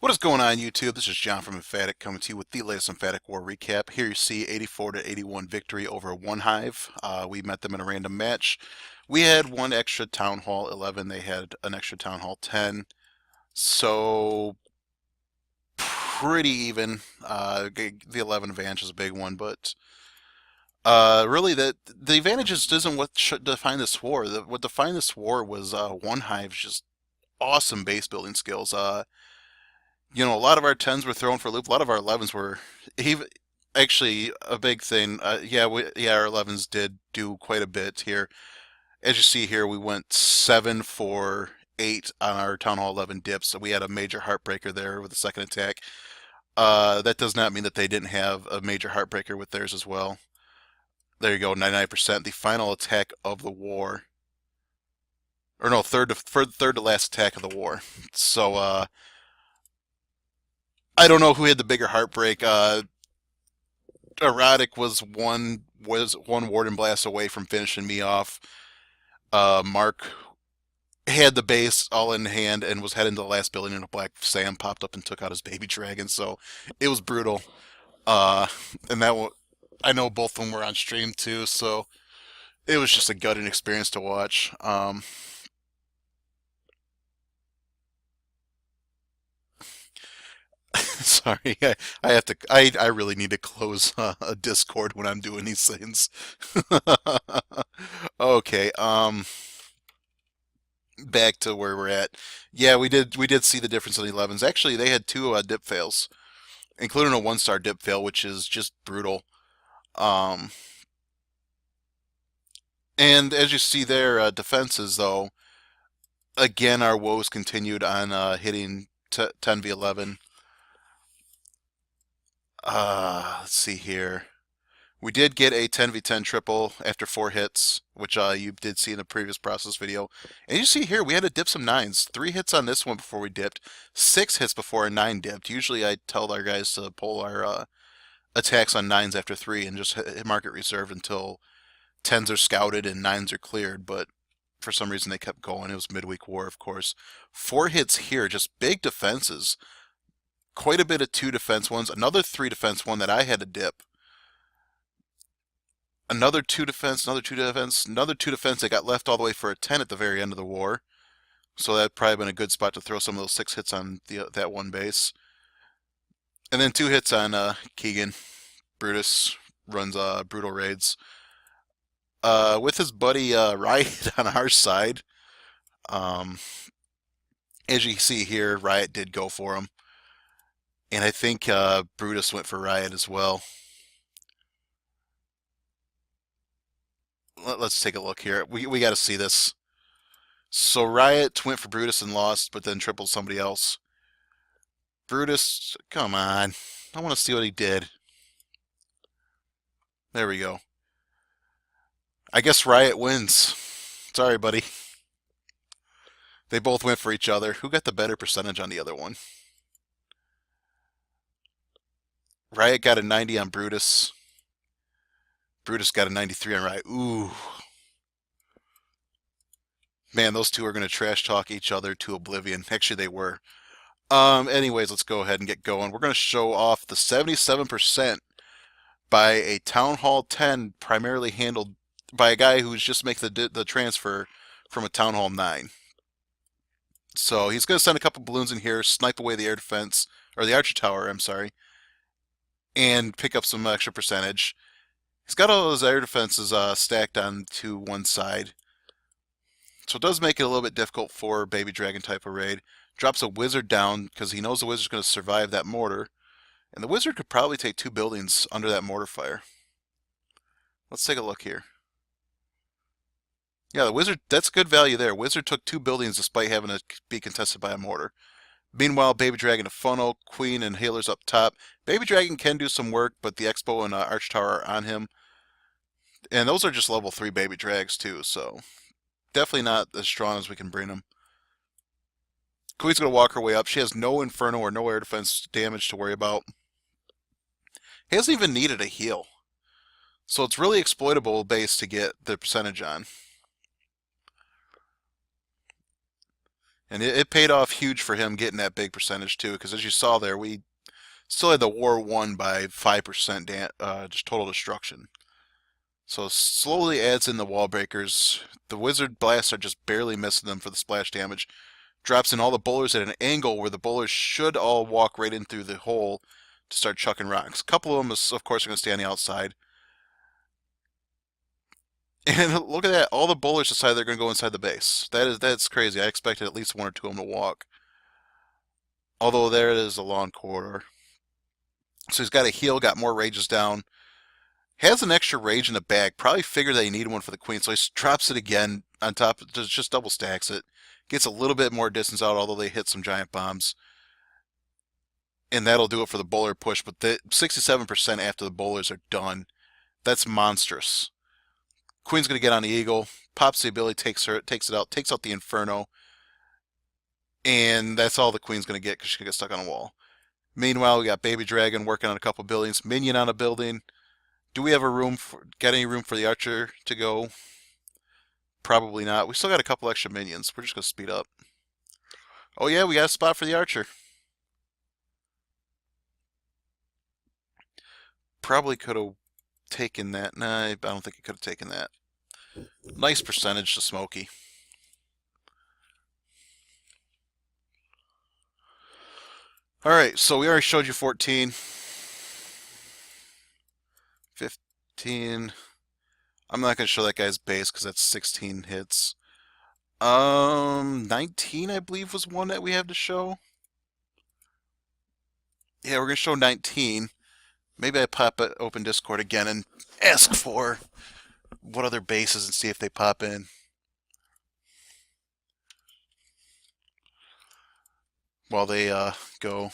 What is going on, YouTube? This is John from Emphatic coming to you with the latest Emphatic War recap. Here you see 84 to 81 victory over Onehive. We met them in a random match. We had one extra Town Hall 11. They had an extra Town Hall 10. So pretty even. The 11 advantage is a big one, but really the advantages isn't what should define this war. What defined this war was Onehive's just awesome base building skills. A lot of our 10s were thrown for a loop. A lot of our 11s were even actually a big thing. Our 11s did do quite a bit here. As you see here, we went 7 for 8 on our Town Hall 11 dips. So we had a major heartbreaker there with the second attack. That does not mean that they didn't have a major heartbreaker with theirs as well. There you go, 99%. The final attack of the war. Or no, third to last attack of the war. So, I don't know who had the bigger heartbreak. Erotic was one Warden Blast away from finishing me off. Mark had the base all in hand and was heading to the last building, and a black Sam popped up and took out his baby dragon. So it was brutal. Uh, and I know both of them were on stream too, so it was just a gutting experience to watch. Sorry, I have to. I really need to close a Discord when I'm doing these things. Okay. Back to where we're at. Yeah, we did see the difference in the 11s. Actually, they had two dip fails, including a one-star dip fail, which is just brutal. Um, and as you see there, defenses though, again our woes continued on hitting 10v11. Let's see here. We did get a 10v10 triple after 4 hits, which you did see in the previous process video. And you see here, we had to dip some 9s. 3 hits on this one before we dipped. 6 hits before a 9 dipped. Usually I tell our guys to pull our attacks on 9s after 3 and just hit market reserve until 10s are scouted and 9s are cleared. But for some reason they kept going. It was midweek war, of course. 4 hits here, just big defenses. Quite a bit of 2 defense ones. Another 3 defense one that I had to dip. Another 2 defense, another 2 defense, another 2 defense that got left all the way for a 10 at the very end of the war. So that'd probably been a good spot to throw some of those 6 hits on that one base. And then 2 hits on Keegan. Brutus runs brutal raids. With his buddy Riot on our side. Um, as you see here, Riot did go for him. And I think Brutus went for Riot as well. Let's take a look here. We got to see this. So Riot went for Brutus and lost, but then tripled somebody else. Brutus, come on. I want to see what he did. There we go. I guess Riot wins. Sorry, buddy. They both went for each other. Who got the better percentage on the other one? Riot got a 90 on Brutus. Brutus got a 93 on Riot. Ooh. Man, those two are going to trash talk each other to oblivion. Actually, they were. Anyways, let's go ahead and get going. We're going to show off the 77% by a Town Hall 10, primarily handled by a guy who's just making the transfer from a Town Hall 9. So he's going to send a couple balloons in here, snipe away the air defense, or the archer tower, I'm sorry, and pick up some extra percentage. He's got all those air defenses stacked onto one side. So it does make it a little bit difficult for Baby Dragon type of raid. Drops a wizard down because he knows the wizard's going to survive that mortar. And the wizard could probably take 2 buildings under that mortar fire. Let's take a look here. Yeah, the wizard, that's good value there. Wizard took 2 buildings despite having to be contested by a mortar. Meanwhile, Baby Dragon a funnel, Queen and Healers up top. Baby Dragon can do some work, but the Expo and Arch Tower are on him. And those are just level 3 Baby Drags too, so definitely not as strong as we can bring them. Queen's going to walk her way up. She has no Inferno or no air defense damage to worry about. He hasn't even needed a heal. So it's really exploitable base to get the percentage on. And it paid off huge for him getting that big percentage too, because as you saw there, we still had the war won by 5% just total destruction. So slowly adds in the wall breakers. The wizard blasts are just barely missing them for the splash damage. Drops in all the bowlers at an angle where the bowlers should all walk right in through the hole to start chucking rocks. A couple of them, of course, are going to stay on the outside. And look at that. All the bowlers decide they're going to go inside the base. That's crazy. I expected at least one or two of them to walk. Although there it is a long corridor. So he's got a heal, got more rages down. Has an extra rage in the bag. Probably figured that he needed one for the queen, so he drops it again on top. Just double stacks it. Gets a little bit more distance out, although they hit some giant bombs. And that'll do it for the bowler push. But the 67% after the bowlers are done. That's monstrous. Queen's gonna get on the eagle. Pops the ability, takes it out, takes out the inferno, and that's all the queen's gonna get because she's gonna get stuck on a wall. Meanwhile, we got baby dragon working on a couple buildings, minion on a building. Do we have got any room for the archer to go? Probably not. We still got a couple extra minions. We're just gonna speed up. Oh yeah, we got a spot for the archer. Probably could have taken that. Nah, I don't think he could have taken that. Nice percentage to Smokey. Alright, so we already showed you 14. 15. I'm not going to show that guy's base because that's 16 hits. 19, I believe, was one that we have to show. Yeah, we're going to show 19. Maybe I pop it open Discord again and ask for what other bases and see if they pop in. While they go.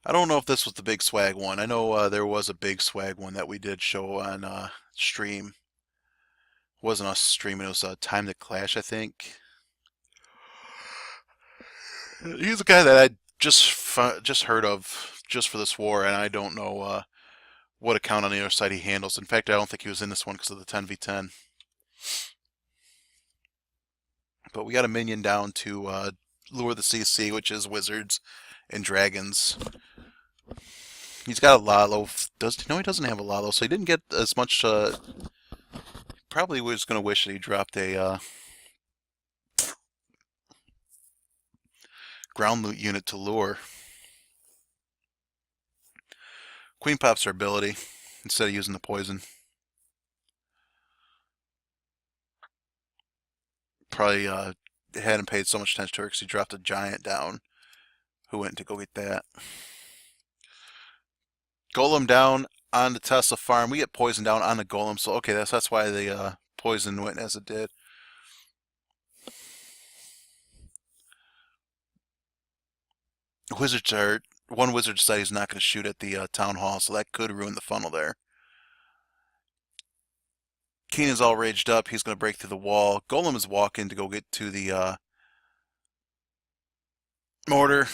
I don't know if this was the big swag one. I know there was a big swag one that we did show on stream. It wasn't us streaming, it was Time to Clash, I think. He's a guy that I just heard of just for this war, and I don't know what account on the other side he handles. In fact, I don't think he was in this one because of the 10v10. But we got a minion down to lure the CC, which is wizards and dragons. He's got a lalo. No, he doesn't have a lalo, so he didn't get as much. Probably was going to wish that he dropped a ground loot unit to lure. Queen pops her ability instead of using the poison. Probably hadn't paid so much attention to her because he dropped a giant down who went to go get that. Golem down on the Tesla farm. We get poison down on the golem, so okay, that's why the poison went as it did. One wizard decided he's not going to shoot at the town hall, so that could ruin the funnel there. Keenan's all raged up. He's going to break through the wall. Golem is walking to go get to the mortar.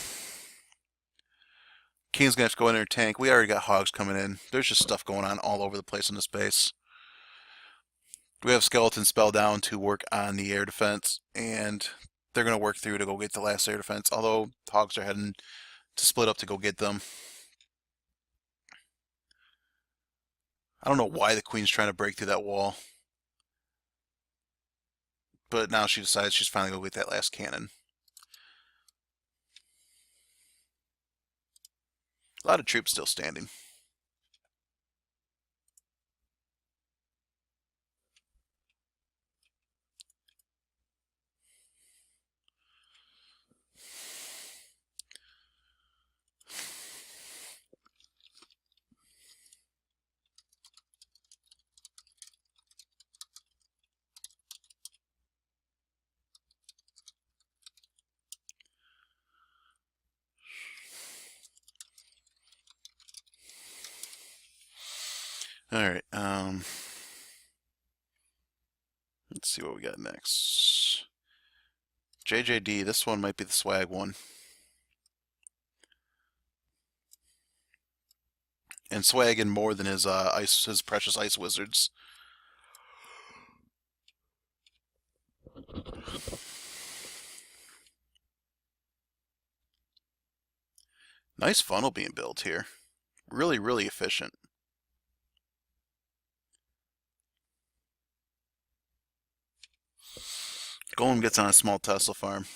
Keenan's going to have to go in there and tank. We already got hogs coming in. There's just stuff going on all over the place in this base. We have skeleton spell down to work on the air defense, and they're going to work through to go get the last air defense, although hogs are heading to split up to go get them. I don't know why the queen's trying to break through that wall. But now she decides she's finally going to get that last cannon. A lot of troops still standing. Alright, let's see what we got next. JJD, this one might be the swag one. and swagging more than his precious ice wizards. Nice funnel being built here. Really, really efficient. Golem gets on a small Tesla farm.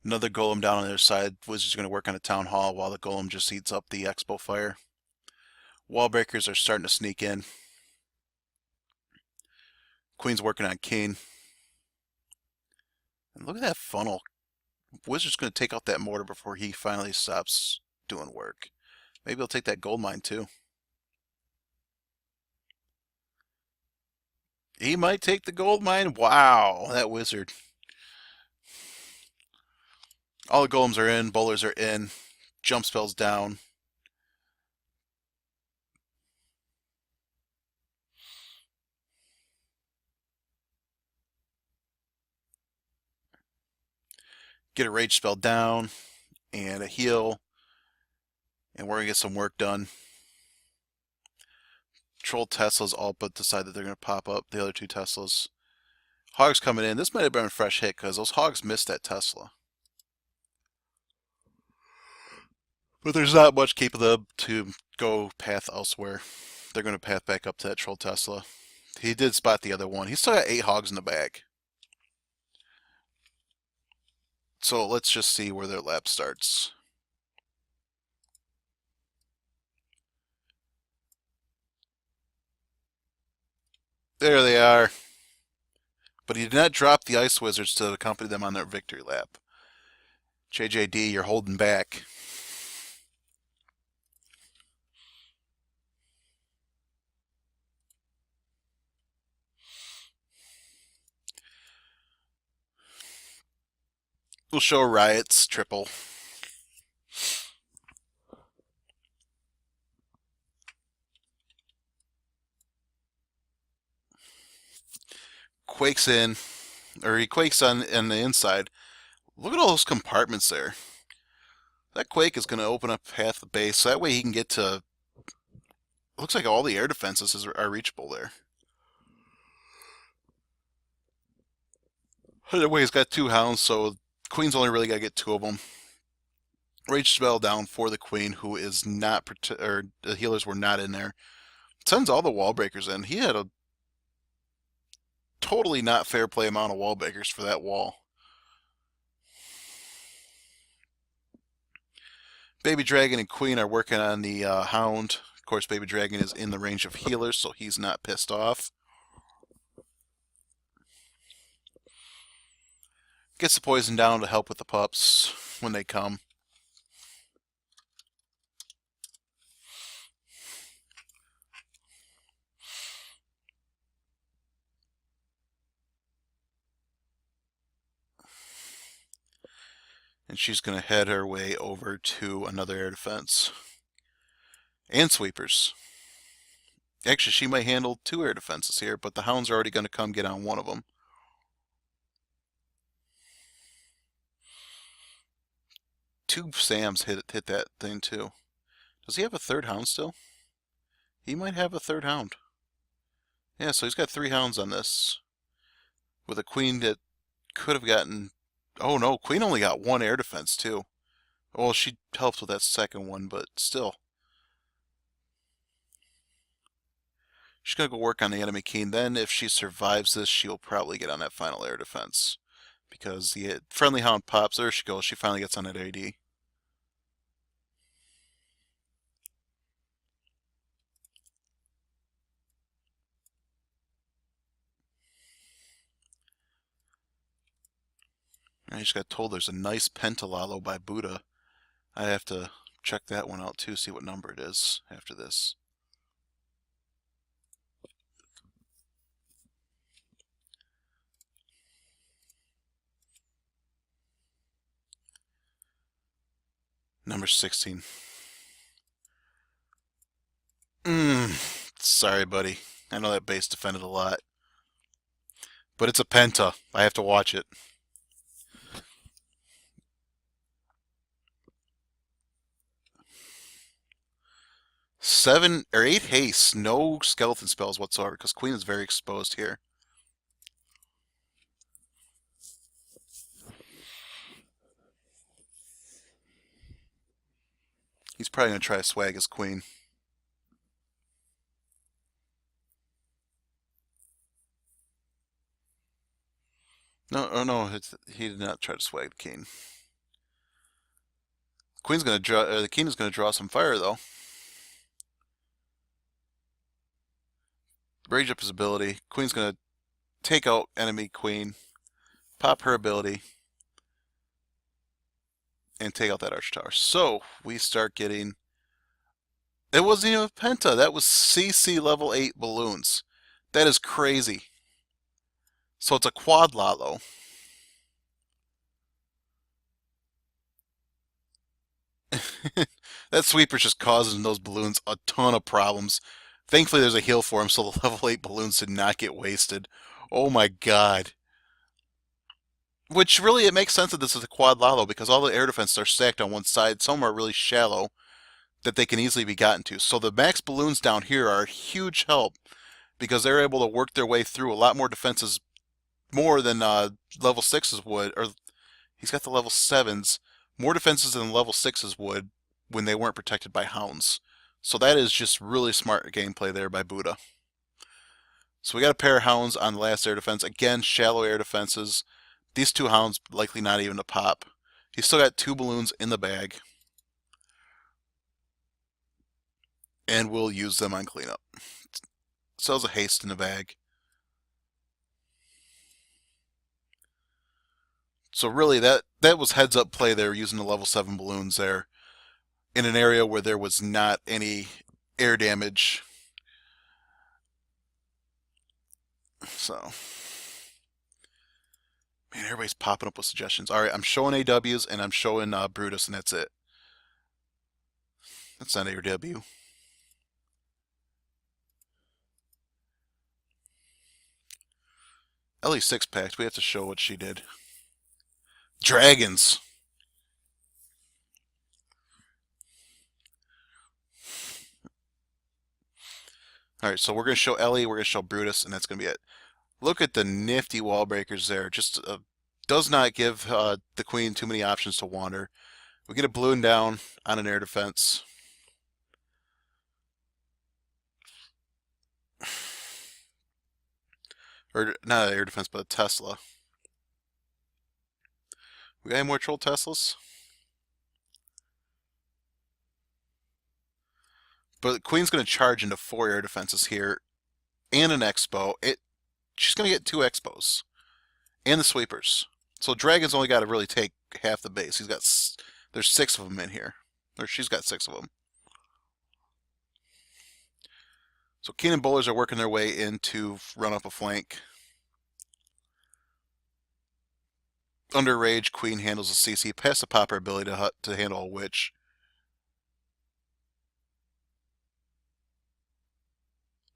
Another golem down on the other side. Wizard's going to work on a town hall while the golem just eats up the expo fire. Wall breakers are starting to sneak in. Queen's working on king. And look at that funnel. Wizard's going to take out that mortar before he finally stops doing work. Maybe he'll take that gold mine too. He might take the gold mine. Wow, that wizard. All the golems are in, bowlers are in, jump spells down. Get a rage spell down and a heal. And we're going to get some work done. Troll Teslas all but decide that they're going to pop up the other two Teslas. Hogs coming in. This might have been a fresh hit because those hogs missed that Tesla. But there's not much keeping them to go path elsewhere. They're going to path back up to that Troll Tesla. He did spot the other one. He's still got 8 hogs in the bag. So let's just see where their lap starts. There they are. But he did not drop the Ice Wizards to accompany them on their victory lap. JJD, you're holding back. We'll show Riot's triple. Quakes in, or he quakes on the inside. Look at all those compartments there. That quake is going to open up half the base, so that way he can get to. Looks like all the air defenses are reachable there. That way he's got 2 hounds, so Queen's only really got to get 2 of them. Rage spell down for the Queen, who is not, or the healers were not in there. Sends all the wall breakers in. He had a totally not fair play amount of wall breakers for that wall. Baby Dragon and Queen are working on the Hound. Of course, Baby Dragon is in the range of healers, so he's not pissed off. Gets the poison down to help with the pups when they come. And she's going to head her way over to another air defense. And sweepers. Actually, she might handle 2 air defenses here, but the Hounds are already going to come get on one of them. Two Sams hit that thing too. Does he have a 3rd Hound still? He might have a 3rd Hound. Yeah, so he's got 3 Hounds on this. With a Queen that could have gotten... Oh no, Queen only got 1 air defense too. Well, she helped with that second one, but still. She's going to go work on the enemy King. Then, if she survives this, she'll probably get on that final air defense. Because the friendly Hound pops. There she goes. She finally gets on that AD. I just got told there's a nice Penta lalo by Buddha. I have to check that one out too, see what number it is after this. Number 16. Sorry, buddy. I know that base defended a lot. But it's a Penta. I have to watch it. 7 or 8 haste, no skeleton spells whatsoever because Queen is very exposed here. He's probably going to try to swag his Queen. No, oh no, he did not try to swag the King. Queen's going to draw. The King is going to draw some fire though. Rage up his ability. Queen's going to take out enemy Queen, pop her ability, and take out that Arch Tower. So we start getting. It wasn't even a Penta. That was CC level 8 balloons. That is crazy. So it's a quad lalo. That sweeper's just causing those balloons a ton of problems. Thankfully, there's a heal for him, so the level 8 balloons did not get wasted. Oh my god. Which really, it makes sense that this is a quad lalo because all the air defenses are stacked on one side. Some are really shallow that they can easily be gotten to. So the max balloons down here are a huge help because they're able to work their way through a lot more defenses, more than level 6s would, or he's got the level 7s, more defenses than level 6s would when they weren't protected by hounds. So that is just really smart gameplay there by Buddha. So we got a pair of hounds on the last air defense. Again, shallow air defenses. These two hounds likely not even to pop. He's still got 2 balloons in the bag. And we'll use them on cleanup. Sells a haste in the bag. So really that was heads up play there using the level 7 balloons there in an area where there was not any air damage. So, man, everybody's popping up with suggestions. All right, I'm showing AWs and I'm showing Brutus, and that's it. That's not AW. Ellie 6-packed. We have to show what she did. Dragons. All right, so we're going to show Ellie, we're going to show Brutus, and that's going to be it. Look at the nifty wall breakers there. Just does not give the Queen too many options to wander. We get a balloon down on an air defense. Or not an air defense, but a Tesla. We got any more troll Teslas? But the Queen's going to charge into 4 air defenses here and an Expo. She's going to get 2 Expos and the sweepers. So Dragon's only got to really take half the base. There's 6 of them in here. Or she's got 6 of them. So Keen and Bowlers are working their way in to run up a flank. Under Rage, Queen handles the CC past the Popper ability to handle a Witch.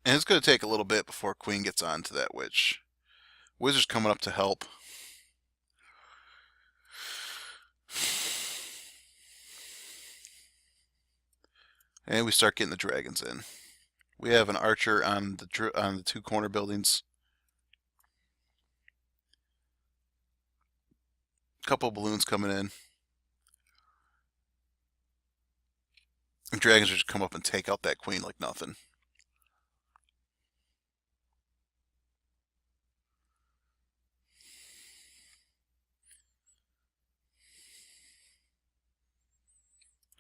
And it's going to take a little bit before Queen gets on to that Witch. Wizard's coming up to help. And we start getting the dragons in. We have an archer on the 2 corner buildings. Couple balloons coming in. And dragons just come up and take out that Queen like nothing.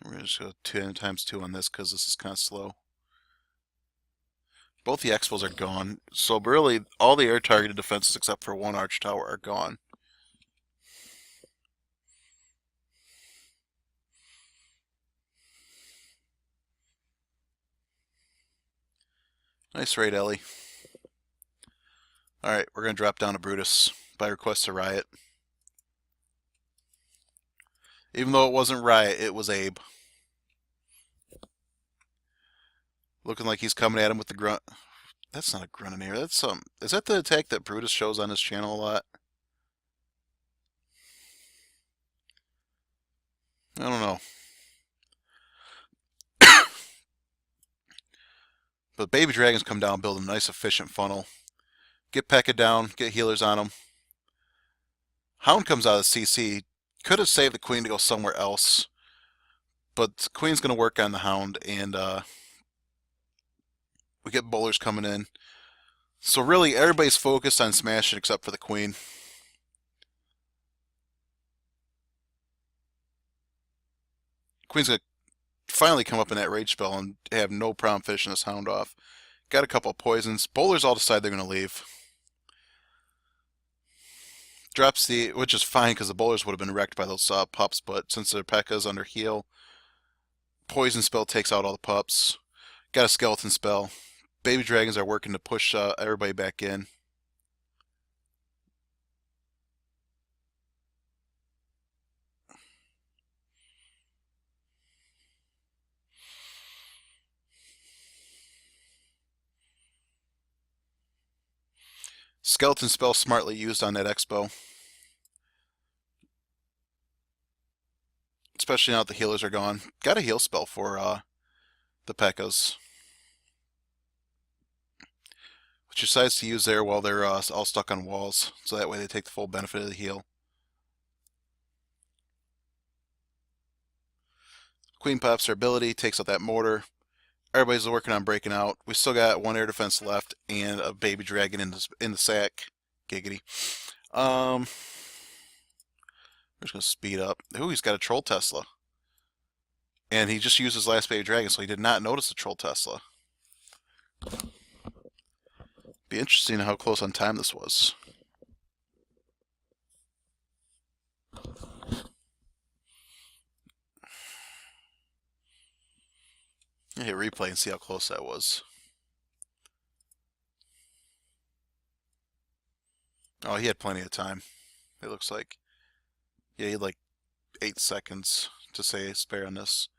We're going to just go 10 times 2 on this because this is kind of slow. Both the Expos are gone. So really, all the air targeted defenses except for 1 Arch Tower are gone. Nice raid, Ellie. Alright, we're going to drop down to Brutus by request to Riot. Even though it wasn't Riot, it was Abe. Looking like he's coming at him with the grunt. That's not a grunt in here. That's some. Is that the attack that Brutus shows on his channel a lot? I don't know. But baby dragons come down, build a nice efficient funnel. Get P.E.K.K.A down, get healers on them. Hound comes out of the CC. Could have saved the queen to go somewhere else, but the queen's going to work on the hound, and we get bowlers coming in. So really, everybody's focused on smashing except for the queen. Queen's going to finally come up in that rage spell and have no problem finishing this hound off. Got a couple of poisons. Bowlers all decide they're going to leave. Drops the, which is fine because the bowlers would have been wrecked by those pups, but since their P.E.K.K.A's under heal, poison spell takes out all the pups. Got a skeleton spell. Baby dragons are working to push everybody back in. Skeleton spell smartly used on that expo. Especially now that the healers are gone. Got a heal spell for the P.E.K.K.As. Which decides to use there while they're all stuck on walls. So that way they take the full benefit of the heal. Queen pops her ability, takes out that mortar. Everybody's working on breaking out. We still got one air defense left and a baby dragon in the sack. Giggity. We're just going to speed up. Ooh, he's got a troll Tesla. And he just used his last baby dragon, so he did not notice the troll Tesla. Be interesting how close on time this was. I hit replay and see how close that was. Oh, he had plenty of time. It looks like. Yeah, he had like 8 seconds to say spare on this.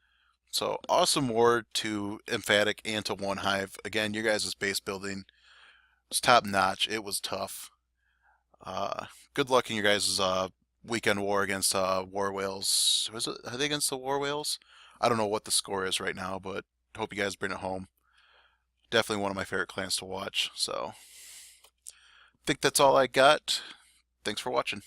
So awesome war to Emphatic and to Onehive. Again, your guys' base building was top notch. It was tough. Good luck in your guys' weekend war against War Whales. Are they against the War Whales? I don't know what the score is right now, but hope you guys bring it home. Definitely one of my favorite clans to watch. So, I think that's all I got. Thanks for watching.